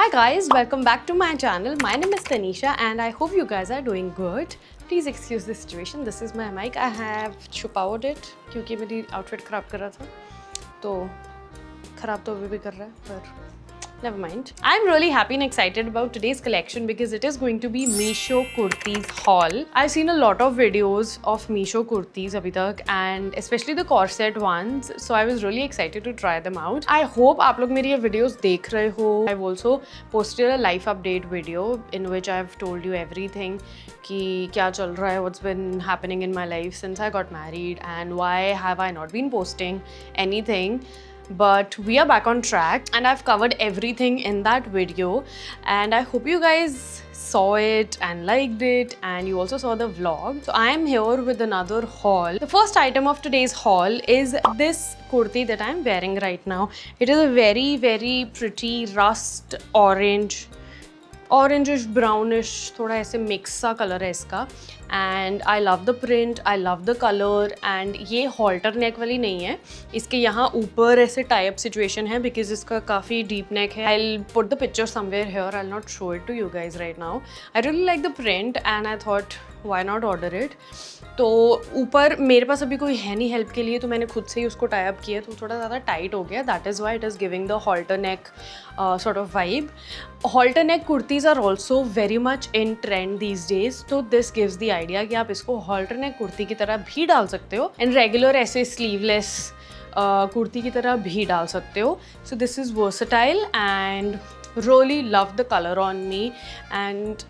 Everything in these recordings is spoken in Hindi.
Hi guys, welcome back to my channel. My name is Tanisha and I hope you guys are doing good. Please excuse the situation. This is my mic. I have छुपावट it क्योंकि मेरी outfit खराब कर रहा था तो खराब तो अभी भी कर रहा है पर never mind. I'm really happy and excited about today's collection because it is going to be Meesho kurtis haul. I've seen a lot of videos of Meesho kurtis abhi tak and especially the corset ones. So I was really excited to try them out. I hope आप लोग मेरी ये videos देख रहे हो. I've also posted a life update video in which I've told you everything कि क्या चल रहा है, what's been happening in my life since I got married and why have I not been posting anything. But we are back on track and I've covered everything in that video and I hope you guys saw it and liked it and you also saw the vlog. So I am here with another haul. The first item of today's haul is this kurti that I am wearing right now. It is a very pretty rust orangish brownish थोड़ा ऐसे मिक्स सा कलर है इसका and I love the print, I love the colour and ये हॉल्टर नेक वाली नहीं है, इसके यहाँ ऊपर ऐसे टाई अप सिचुएशन है बिकॉज इसका काफ़ी डीप नेक है. I put the picture somewhere here, I will not show it to you guys right now. I really like the print and I thought why not order it. तो ऊपर मेरे पास अभी कोई है नहीं हेल्प के लिए तो मैंने खुद से ही उसको टाई अप किया तो थोड़ा ज़्यादा टाइट हो गया. That is why it is giving the halter neck sort of vibe. Halter neck kurtis are also very much in trend these days. तो दिस गिव्स द आइडिया कि आप इसको हॉल्टर नेक कुर्ती की तरह भी डाल सकते हो एंड रेगुलर ऐसे स्लीवलेस कुर्ती की तरह भी डाल सकते हो. सो this is versatile and really love the color on me and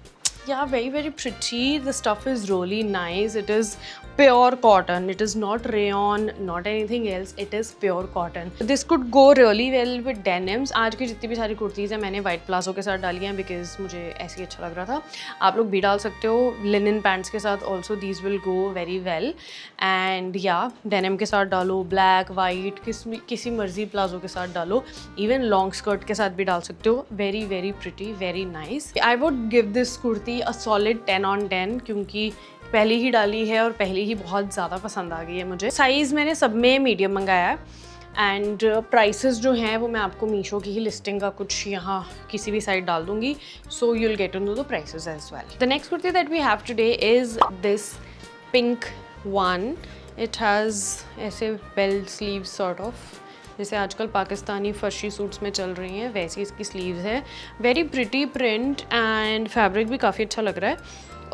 yeah, very pretty. The stuff is really nice. It is pure cotton. It is not rayon, not anything else. It is pure cotton. This could go really well with denims. आज की जितनी भी सारी कुर्तीज़ हैं मैंने वाइट प्लाजो के साथ डाली हैं बिकॉज मुझे ऐसे ही अच्छा लग रहा था. आप लोग भी डाल सकते हो लिनन पैंट्स के साथ. Also these will go very well and या डेनिम के साथ डालो, ब्लैक वाइट किसी मर्जी प्लाजो के साथ डालो, इवन लॉन्ग स्कर्ट के साथ भी डाल सकते हो. Very pretty, very nice. I would give this kurti a solid 10 on 10 क्योंकि पहले ही डाली है और पहले ही बहुत ज़्यादा पसंद आ गई है मुझे. साइज़ मैंने सब में मीडियम मंगाया है एंड प्राइसेस जो हैं वो मैं आपको मीशो की ही लिस्टिंग का कुछ यहाँ किसी भी साइड डाल दूँगी so you will get to know the prices as well. The next kurti that we have today is this pink one. It has ऐसे बेल स्लीव सॉर्ट ऑफ जैसे आजकल पाकिस्तानी फर्शी सूट्स में चल रही हैं वैसी इसकी स्लीव्स है. Very pretty print and fabric भी काफ़ी अच्छा लग रहा है.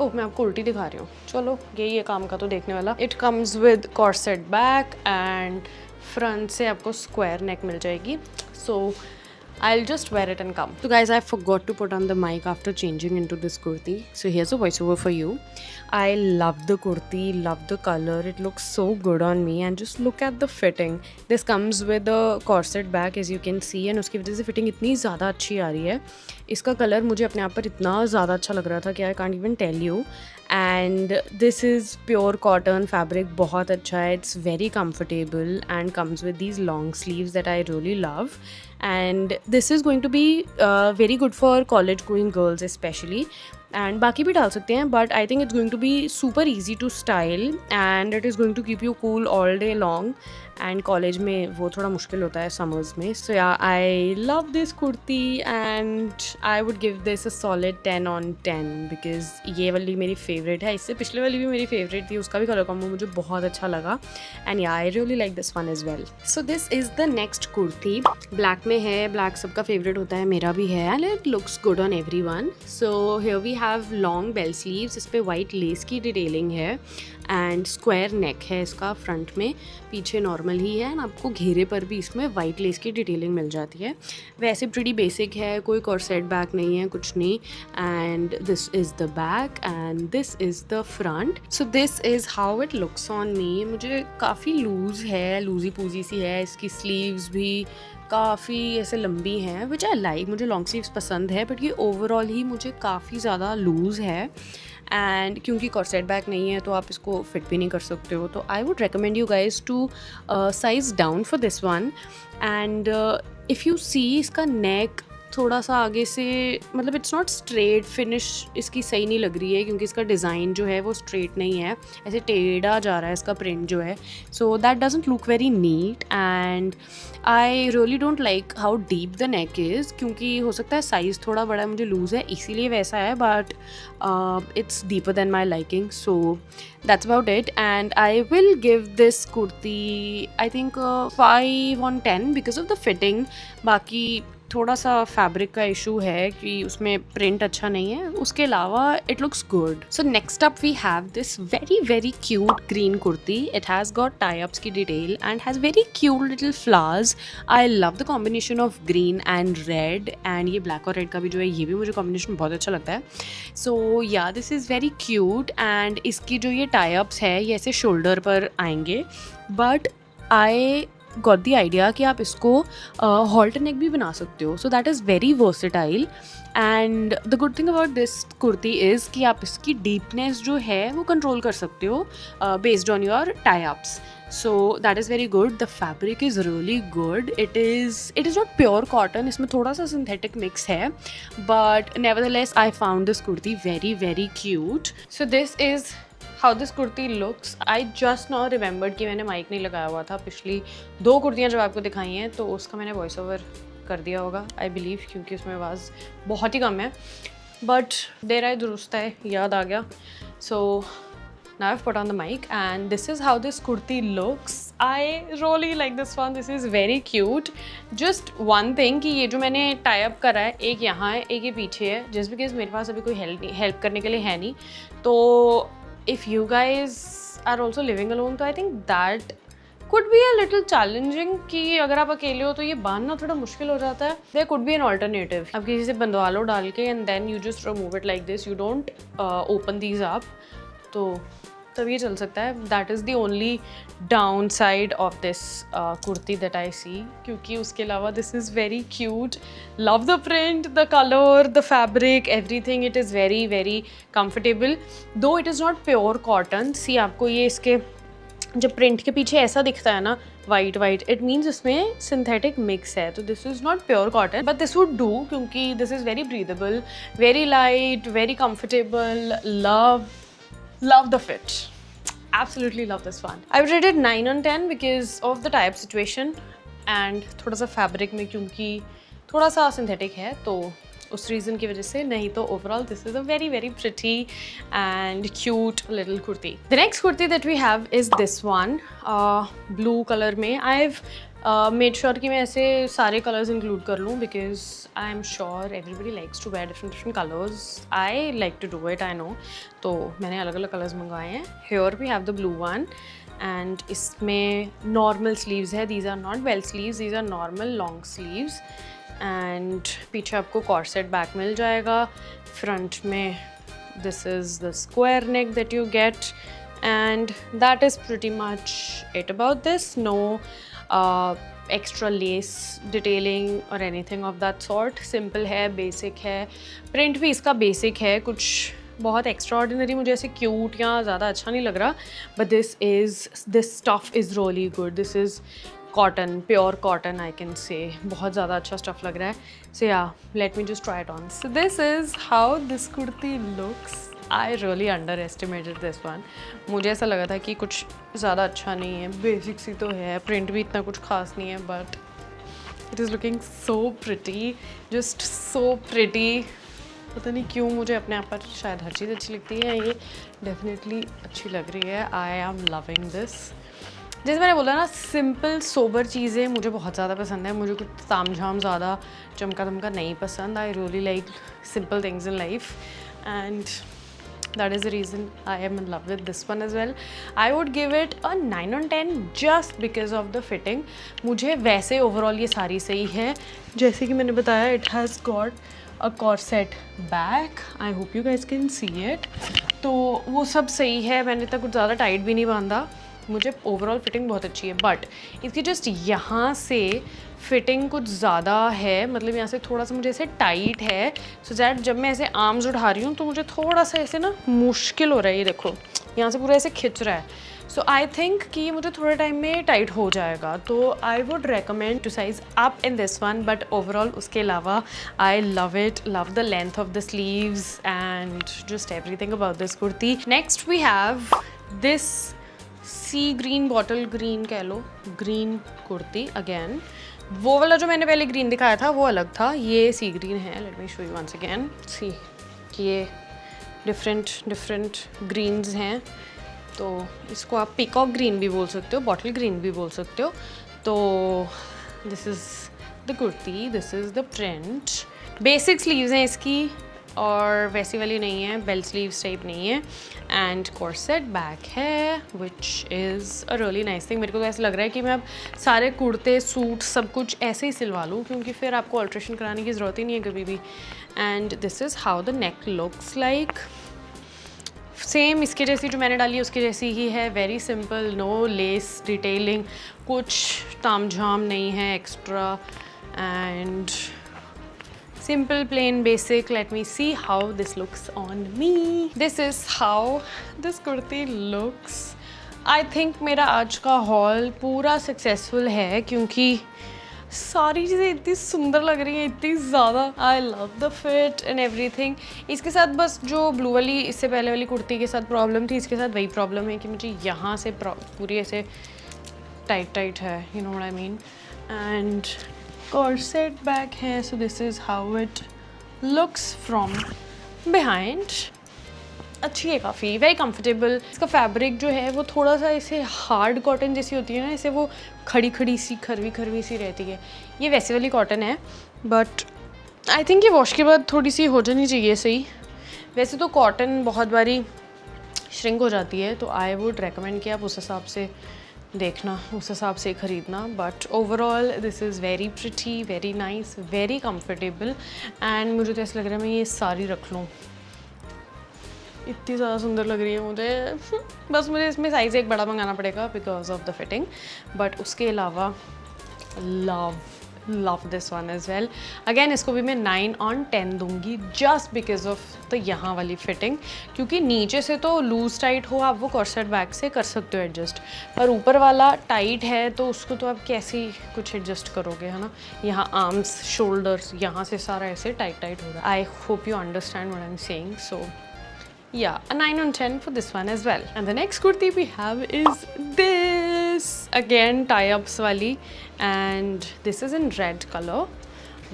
ओह मैं आपको उल्टी दिखा रही हूँ, चलो यही है काम का तो देखने वाला. It comes with corset back and front से आपको स्क्वायर नेक मिल जाएगी. सो I'll just wear it and come. So guys, I forgot to put on the mic after changing into this kurti. So here's a voiceover for you. I love the kurti, love the color. It looks so good on me and just look at the fitting. This comes with a corset back as you can see and उसकी वजह से fitting इतनी ज़्यादा अच्छी आ रही है. इसका कलर मुझे अपने आप पर इतना ज़्यादा अच्छा लग रहा था कि I can't even tell you. And this is pure cotton fabric, बहुत अच्छा है. It's very comfortable and comes with these long sleeves that I really love. And this is going to be very good for college going girls especially. And बाकी भी डाल सकते हैं but I think it's going to be super easy to style and it is going to keep you cool all day long. And college में वो थोड़ा मुश्किल होता है समर्स में. सो या I love this kurti and I would give this a solid 10 on 10 because ये वाली मेरी फेवरेट है. इससे पिछले वाली भी मेरी फेवरेट थी, उसका भी कलर कॉम्बो मुझे बहुत अच्छा लगा and yeah I really like this one as well. So this is the next kurti. Black में है, ब्लैक सबका फेवरेट होता है, मेरा भी है and it looks good on everyone. So here we have long bell sleeves. इस पर वाइट लेस की डिटेलिंग है एंड स्क्वायर नेक है इसका फ्रंट में, पीछे नॉर्मल ही है एंड आपको घेरे पर भी इसमें वाइट लेस की डिटेलिंग मिल जाती है. वैसे प्रीटी बेसिक है, कोई कॉर्सेट बैक नहीं है, कुछ नहीं. And this is the back and this is the front. So this is how it looks on me. मुझे काफ़ी लूज़ है, लूजी पूजी सी है. इसकी स्लीव्स भी काफ़ी ऐसे लंबी हैं विच आई लाइक. मुझे लॉन्ग स्लीव्स पसंद है बट ये ओवरऑल ही मुझे काफ़ी ज़्यादा लूज़ है एंड क्योंकि कॉर्सेट बैक नहीं है तो आप इसको फिट भी नहीं कर सकते हो. तो I would recommend you guys to size down for this one. And if you see इसका नेक थोड़ा सा आगे से, मतलब इट्स नॉट स्ट्रेट, फिनिश इसकी सही नहीं लग रही है क्योंकि इसका डिज़ाइन जो है वो स्ट्रेट नहीं है, ऐसे टेढ़ा जा रहा है इसका प्रिंट जो है. So that doesn't look very neat and I really don't like how deep the neck is, क्योंकि हो सकता है साइज़ थोड़ा बड़ा मुझे लूज़ है इसीलिए वैसा है, but it's deeper than my liking. So that's about it, and I will give this kurti I think 5 on 10 because of the fitting. बाकी थोड़ा सा फैब्रिक का इशू है कि उसमें प्रिंट अच्छा नहीं है, उसके अलावा it looks good. So next up we have this very very cute green kurti. It has got tie ups की detail and has very cute little flowers. I love the combination of green and red, and ये ब्लैक और रेड का भी जो है ये भी मुझे कॉम्बिनेशन बहुत अच्छा लगता है. सो या this is very cute, and इसकी जो ये टाई अप्स है ये ऐसे शोल्डर पर आएंगे, but I got the idea कि आप इसको हॉल्टर नेक भी बना सकते हो. So that is very versatile, and the good thing about this kurti is कि आप इसकी डीपनेस जो है वो कंट्रोल कर सकते हो based on your tie ups. So that is very good. The fabric is really good. It is not pure cotton, इसमें थोड़ा सा सिंथेटिक मिक्स है, but nevertheless I found this kurti very very cute. So this is how this kurti looks. I just now remembered कि मैंने माइक नहीं लगाया हुआ था. पिछली 2 कुर्तियाँ जब आपको दिखाई हैं तो उसका मैंने वॉइस ओवर कर दिया होगा आई बिलीव, क्योंकि उसमें आवाज़ बहुत ही कम है, बट देर आए दुरुस्त है, याद आ गया. सो now I've put on the mic and this is how this kurti looks. I really like this one. This is very cute. Just one thing कि ये जो मैंने tie up करा है, एक यहाँ है एक ये पीछे है, just because मेरे पास अभी कोई हेल्प करने के लिए है नहीं. तो if you guys are also living alone, तो I think that could be a little challenging कि अगर आप अकेले हो तो ये बांधना थोड़ा मुश्किल हो जाता है. There could be an alternative. आप किसी से बंधवा लो डाल के and then you just remove it like this. You don't open these up. तो तब ये चल सकता है. That is the only downside of this kurti that I see. क्योंकि उसके अलावा this is very cute. Love the print, the color, the fabric, everything. It is very very comfortable. Though it is not pure cotton. See आपको ये इसके जब प्रिंट के पीछे ऐसा दिखता है ना वाइट वाइट, इट मीन्स इसमें सिंथेटिक मिक्स है. तो this is not pure cotton, but this would do क्योंकि this is very breathable, very light, very comfortable. Love the fit. Absolutely love this one. I would rate it 9 on 10 because of the tie-up situation and थोड़ा सा फैब्रिक में क्योंकि थोड़ा सा सिंथेटिक है तो उस रीज़न की वजह से. नहीं तो overall this is a very very pretty and cute little kurti. The next kurti that we have is this one, blue colour में. आई हैव मेड श्योर कि मैं ऐसे सारे कलर्स इंक्लूड कर लूँ because I am sure everybody likes to wear different colours. I like to do it, I know. तो मैंने अलग अलग कलर्स मंगवाए हैं. Here we have the blue one and इसमें नॉर्मल स्लीव्स है. These are not bell sleeves, these are normal long sleeves. And पीछे आपको कॉर्सेट बैक मिल जाएगा. फ्रंट में this is the square neck that you get and that is pretty much it about this. No extra lace detailing or anything of that sort. Simple है, basic है. print भी इसका basic है, कुछ बहुत extraordinary मुझे ऐसे cute या ज़्यादा अच्छा नहीं लग रहा. but this stuff is really good. this is cotton, pure cotton I can say. बहुत ज़्यादा अच्छा stuff लग रहा है. so yeah, let me just try it on. so this is how this kurti looks. I really underestimated this one. मुझे ऐसा लगा था कि कुछ ज़्यादा अच्छा नहीं है, बेसिक सी तो है, प्रिंट भी इतना कुछ खास नहीं है, but it is looking so pretty, just so pretty. पता नहीं क्यों मुझे अपने आप पर शायद हर चीज़ अच्छी लगती है. ये डेफिनेटली अच्छी लग रही है. I am loving this. जैसे मैंने बोला ना, सिंपल सोबर चीज़ें मुझे बहुत ज़्यादा पसंद है. मुझे कुछ तामझाम ज़्यादा चमका दमका नहीं पसंद. आई really like simple things in life and that is the reason I am in love with this one as well. I would give it a 9 on 10 just because of the fitting. मुझे वैसे overall ये सारी सही है. जैसे कि मैंने बताया, it has got a corset back. I hope you guys can see it. तो वो सब सही है. मैंने इतना कुछ ज़्यादा टाइट भी नहीं बांधा. मुझे ओवरऑल फिटिंग बहुत अच्छी है, बट इसकी जस्ट यहाँ से फिटिंग कुछ ज़्यादा है. मतलब यहाँ से थोड़ा सा मुझे ऐसे टाइट है. सो दैट जब मैं ऐसे आर्म्स उठा रही हूँ तो मुझे थोड़ा सा ऐसे ना मुश्किल हो रहा है. ये देखो, यहाँ से पूरा ऐसे खिंच रहा है. सो आई थिंक कि ये मुझे थोड़े टाइम में टाइट हो जाएगा, तो I would recommend to size up in this one, but overall उसके अलावा I love it, love the length of the sleeves and just everything about this kurti. Next we have this sea green, bottle green कह लो, ग्रीन कुर्ती. अगेन वो वाला जो मैंने पहले ग्रीन दिखाया था वो अलग था, ये सी ग्रीन है. Let me show you once again. See ये डिफरेंट ग्रीन्स हैं, तो इसको आप पीकॉक ग्रीन भी बोल सकते हो, बॉटल ग्रीन भी बोल सकते हो. तो this is the kurti, this is the print. Basic sleeves हैं इसकी और वैसी वाली नहीं है, बेल स्लीव्स टाइप नहीं है. एंड कॉर्सेट बैक है which is a really nice thing. मेरे को तो ऐसा लग रहा है कि मैं अब सारे कुर्ते सूट सब कुछ ऐसे ही सिलवा लूँ, क्योंकि फिर आपको अल्ट्रेशन कराने की ज़रूरत ही नहीं है कभी भी. And this is how the neck looks like. Same इसके जैसी जो मैंने डाली है उसकी जैसी ही है. Very simple, no lace detailing, कुछ तामझाम नहीं है extra. And simple, plain, basic. Let me see how this looks on me. This is how this kurti looks. I think मेरा आज का haul पूरा successful है, क्योंकि सारी चीज़ें इतनी सुंदर लग रही हैं, इतनी ज़्यादा. I love the fit and everything. इसके साथ बस जो ब्लू वाली इससे पहले वाली कुर्ती के साथ प्रॉब्लम थी, इसके साथ वही प्रॉब्लम है कि मुझे यहाँ से पूरी ऐसे टाइट है, you know what I mean. And corset back है, so this is how it looks from behind. अच्छी है काफ़ी, वेरी कंफर्टेबल. इसका फैब्रिक जो है वो थोड़ा सा ऐसे हार्ड कॉटन जैसी होती है ना, ऐसे वो खड़ी सी खरवी सी रहती है. ये वैसे वाली कॉटन है, बट आई थिंक ये वॉश के बाद थोड़ी सी हो जानी चाहिए सही. वैसे तो कॉटन बहुत बारी श्रिंक हो जाती है, तो आई वुड रेकमेंड कि आप उस हिसाब से देखना, उस हिसाब से ख़रीदना. But overall this is very pretty, very nice, very comfortable. And मुझे तो ऐसा लग रहा है मैं ये सारी रख लूँ, इतनी ज़्यादा सुंदर लग रही है मुझे. बस मुझे इसमें साइज़ एक बड़ा मंगाना पड़ेगा because of the fitting, but उसके अलावा love this one as well. Again इसको भी मैं 9/10 दूंगी, जस्ट बिकॉज ऑफ द यहाँ वाली फिटिंग. क्योंकि नीचे से तो लूज टाइट हो आप वो कॉर्सेट बैक से कर सकते हो एडजस्ट, पर ऊपर वाला टाइट है तो उसको तो आप कैसे कुछ एडजस्ट करोगे, है ना. यहाँ आर्म्स, शोल्डर्स, यहाँ से सारा ऐसे टाइट हो रहा है. I hope you understand what I am saying. So yeah, a 9/10 for this one as well. And the next kurti we have is this, again tie-ups wali, and this is in red color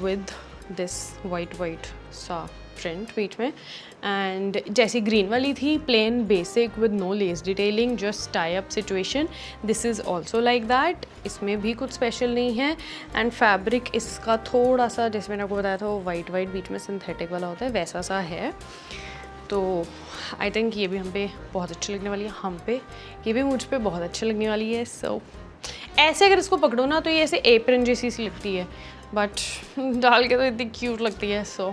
with this white sa print बीच में. and जैसी ग्रीन वाली थी, plain basic with no lace detailing, just tie-up situation. this is also like that. इसमें भी कुछ स्पेशल नहीं है. and fabric इसका थोड़ा सा, जैसे मैंने आपको बताया था, वो वाइट बीच में सिंथेटिक वाला होता है, वैसा सा है. तो आई थिंक ये भी हम पे बहुत अच्छी लगने वाली है, हम पे ये भी मुझ पे बहुत अच्छी लगने वाली है. सो ऐसे अगर इसको पकड़ो ना तो ये ऐसे एप्रन जैसी सी लगती है, बट डाल के तो इतनी क्यूट लगती है. So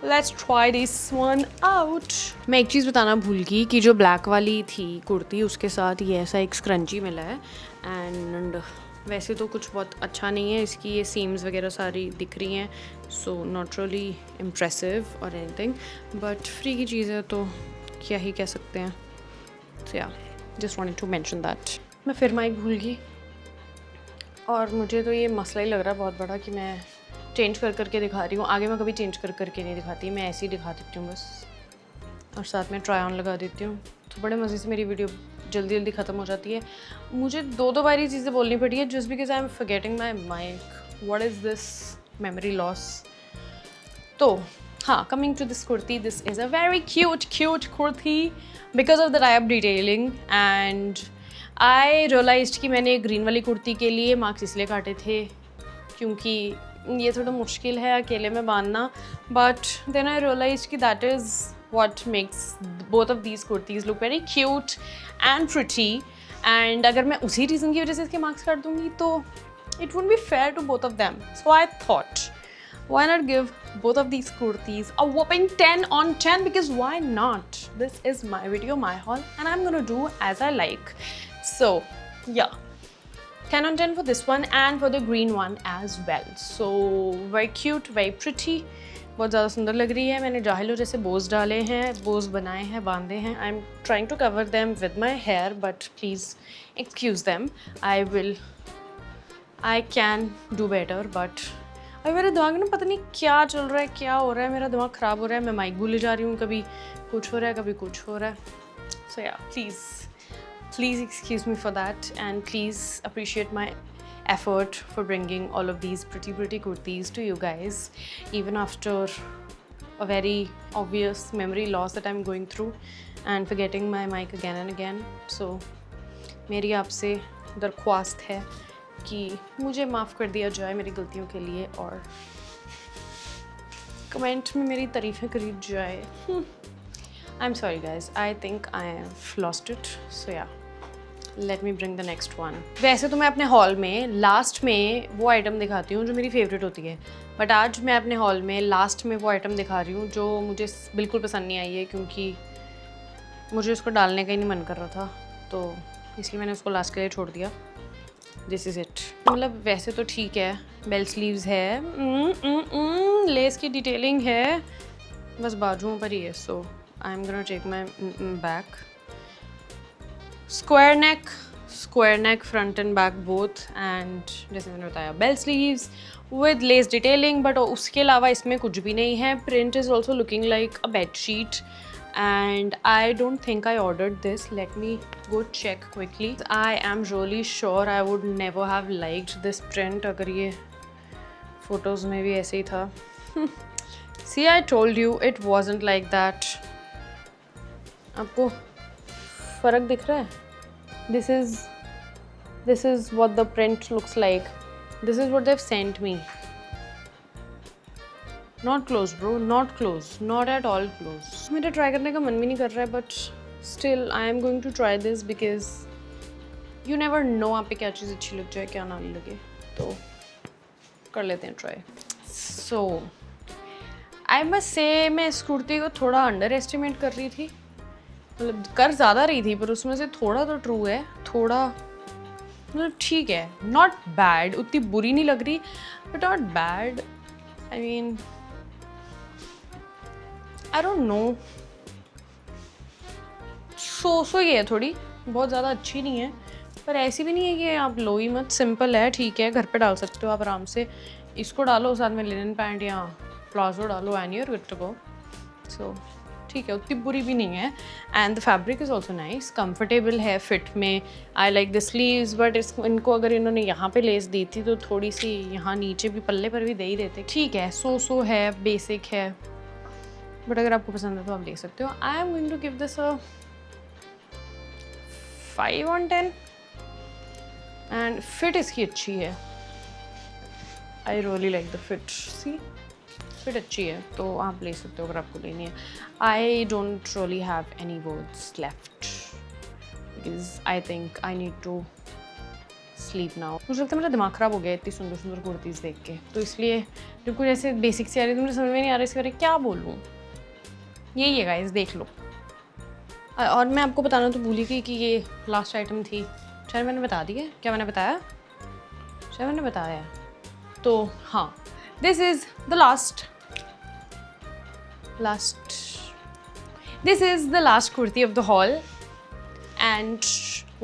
let's try this one out. मैं एक चीज़ बताना भूल गई कि जो ब्लैक वाली थी कुर्ती उसके साथ ये ऐसा एक स्क्रंची मिला है. एंड वैसे तो कुछ बहुत अच्छा नहीं है, इसकी ये सीम्स वगैरह सारी दिख रही हैं, सो नॉट रियली इम्प्रेसिव और एनीथिंग, बट फ्री की चीज़ है तो क्या ही कह सकते हैं. So yeah just wanted to mention that. मैं फिर माइक भूल गई और मुझे तो ये मसला ही लग रहा है बहुत बड़ा कि मैं चेंज करके दिखा रही हूँ. आगे मैं कभी चेंज करके नहीं दिखाती, मैं ऐसे ही दिखा देती हूँ बस, और साथ में ट्राई ऑन लगा देती हूँ. तो बड़े मज़े से मेरी वीडियो जल्दी ख़त्म हो जाती है. मुझे दो बार ये चीज़ें बोलनी पड़ी है just because I am forgetting my mic. What is this memory loss. तो हाँ, coming to this kurti, this is a very cute kurti because of the tie-up detailing. And I realised कि मैंने ग्रीन वाली कुर्ती के लिए मार्क्स इसलिए काटे थे क्योंकि ये थोड़ा मुश्किल है अकेले में बांधना, बट देन आई रियलाइज कि that is what makes both of these kurtis look very cute and pretty. and अगर मैं उसी रीज़न की वजह से इसके मार्क्स काट दूँगी तो it won't be fair to both of them. so I thought why not give both of these kurtis a whopping 10/10, because why not. this is my video, my haul, and I'm gonna do as I like. so yeah, 10/10 for this one and for the green one as well. so very cute, very pretty, बहुत ज़्यादा सुंदर लग रही है। मैंने जाहिलो जैसे बोज डाले हैं, बोज बनाए हैं, बांधे हैं। I am trying to cover them with my hair but please excuse them. I can do better but अभी मेरे दिमाग में पता नहीं क्या चल रहा है, क्या हो रहा है, मेरा दिमाग ख़राब हो रहा है। मैं माइक भूले जा रही हूँ, कभी कुछ हो रहा है, कभी कुछ हो रहा है। सो या please excuse me for that and please appreciate my effort for bringing all of these pretty kurtis to you guys even after a very obvious memory loss that I'm going through and forgetting my mic again and again. So मेरी आपसे दरख्वास्त है कि मुझे माफ़ कर दिया जाए मेरी गलतियों के लिए और कमेंट में मेरी तारीफ़ें करी जाए। I'm sorry guys, I think I have lost it. So yeah, let me bring the next one. वैसे तो मैं अपने हॉल में लास्ट में वो आइटम दिखाती हूँ जो मेरी फेवरेट होती है, बट आज मैं अपने हॉल में लास्ट में वो आइटम दिखा रही हूँ जो मुझे बिल्कुल पसंद नहीं आई है, क्योंकि मुझे उसको डालने का ही नहीं मन कर रहा था, तो इसलिए मैंने उसको लास्ट के लिए छोड़ दिया। This is it. मतलब वैसे तो ठीक है, बेल स्लीव्स है, लेस की डिटेलिंग है, बस बाजुओं पर ही है। So I am gonna take my back. Square neck front and back both, and जैसे मैंने बताया bell sleeves with lace detailing, but उसके अलावा इसमें कुछ भी नहीं है। Print is also looking like a bed sheet and I don't think I ordered this. Let me go check quickly. I am really sure I would never have liked this print अगर ये photos में भी ऐसे ही था। See, I told you it wasn't like that. आपको फ़र्क दिख रहा है? This is what the print looks like. This is what they've sent me. Not close bro, not close, not at all close. मेरा ट्राई करने का मन भी नहीं कर रहा है, but still I am going to try this because you never know आप पे क्या चीज़ अच्छी लग जाए, क्या ना लगे, तो कर लेते हैं try. So I must say मैं इस कुर्ती को थोड़ा अंडर एस्टिमेट कर रही थी, मतलब कर ज़्यादा रही थी, पर उसमें से थोड़ा तो ट्रू है, थोड़ा मतलब ठीक है, नॉट बैड, उतनी बुरी नहीं लग रही but not bad. I mean I don't know, so ही है, थोड़ी बहुत ज़्यादा अच्छी नहीं है, पर ऐसी भी नहीं है कि आप लो ही मत, सिंपल है, ठीक है, घर पे डाल सकते हो आप आराम से। इसको डालो, साथ में लिनन पैंट या प्लाजो डालो and you are good to go. So ठीक है, उतनी बुरी भी नहीं है। And the fabric is also nice, comfortable है फिट में। I like the sleeves, but इनको अगर इन्होंने यहाँ पे लेस दी थी तो थोड़ी सी यहाँ नीचे भी पल्ले पर भी दे ही देते। ठीक है, सो है, बेसिक है, बट अगर आपको पसंद है तो आप ले सकते हो। I am going to give this a 5 on 10 and fit इसकी अच्छी है। I really like the fit, see fit अच्छी है, तो आप ले सकते हो अगर आपको लेनी है। I don't really have any words left because I think I need to sleep now. मुझे लगता है मेरा दिमाग ख़राब हो गया इतनी सुंदर सुंदर कुर्तीज़ देख के, तो इसलिए जो कुछ ऐसे बेसिक से आ रही थी मुझे समझ में नहीं आ रहा इसके बारे में क्या बोलूँ। यही है गाइस, देख लो। और मैं आपको बताना तो भूली गई कि ये लास्ट आइटम थी, शायद मैंने बता दी है, क्या मैंने बताया, शायद मैंने बताया, तो हाँ, this is the this is the last kurti of the haul, and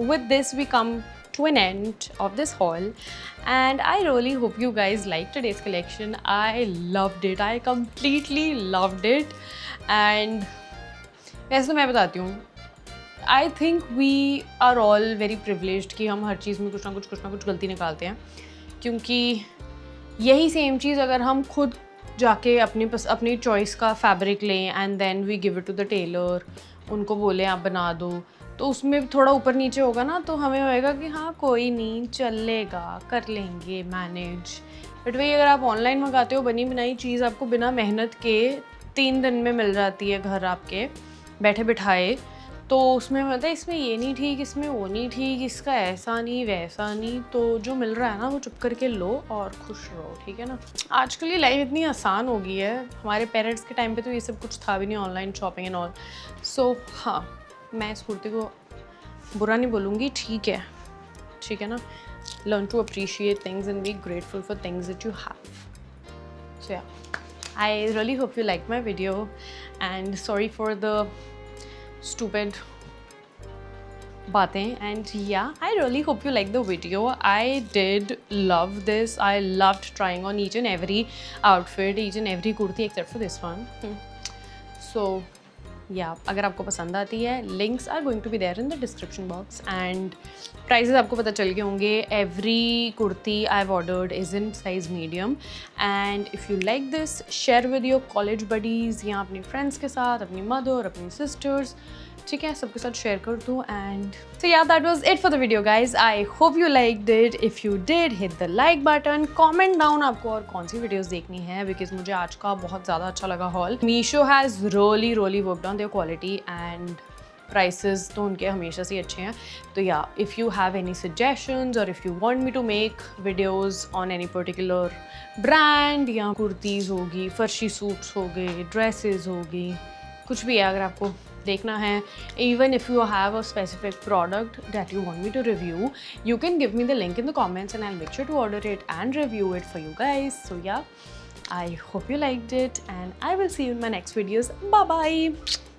with this we come to an end of this haul, and I really hope you guys liked today's collection. I loved it, I completely loved it, and वैसे तो मैं बताती हूँ, I think we are all very privileged कि हम हर चीज़ में कुछ ना कुछ गलती निकालते हैं, क्योंकि यही सेम चीज़ अगर हम खुद जाके अपनी चॉइस का फैब्रिक लें and then we give it to the tailor, उनको बोलें आप बना दो, तो उसमें थोड़ा ऊपर नीचे होगा ना, तो हमें होएगा कि हाँ कोई नहीं, चलेगा, कर लेंगे मैनेज। बट वही अगर आप ऑनलाइन मंगाते हो, बनी बनाई चीज़ आपको बिना मेहनत के 3 दिन में मिल जाती है घर आपके बैठे बिठाए, तो उसमें मतलब इसमें ये नहीं ठीक, इसमें वो नहीं ठीक, इसका ऐसा नहीं वैसा नहीं, तो जो मिल रहा है ना वो चुप करके लो और खुश रहो, ठीक है ना। आजकल ये लाइफ इतनी आसान हो गई है, हमारे पेरेंट्स के टाइम पे तो ये सब कुछ था भी नहीं, ऑनलाइन शॉपिंग एंड ऑल। सो हाँ, मैं इस कुर्ती को बुरा नहीं बोलूँगी, ठीक है ना। Learn to appreciate things and be grateful for things that you have. So yeah I really hope you liked my video and sorry for the stupid बातें. And yeah, I really hope you like the video. I did love this. I loved trying on each and every outfit, each and every kurti except for this one. So yeah, अगर आपको पसंद आती है, links are going to be there in the description box and prices आपको पता चल गए होंगे. Every kurti I've ordered is in size medium and if you like this, share with your college buddies या अपने friends के साथ, अपनी mother, अपनी sisters, ठीक है, सबके साथ शेयर कर दूँ. And so yeah, that was it for the video guys. I hope you liked it. If you did, hit the like button. Comment down आपको और कौन सी videos देखनी है because मुझे आज का बहुत ज़्यादा अच्छा लगा haul. Meesho has really worked on their quality and prices तो उनके हमेशा से अच्छे हैं. तो yeah, if you have any suggestions or if you want me to make videos on any particular brand या कुर्तीज़ होगी, फर्शी सूट्स हो गए, ड्रेसेस होगी, कुछ भी है अगर आपको देखना है, even if you have a specific product that you want me to review, you can give me the link in the comments and I'll make sure to order it and review it for you guys. So yeah, I hope you liked it and I will see you in my next videos. Bye bye.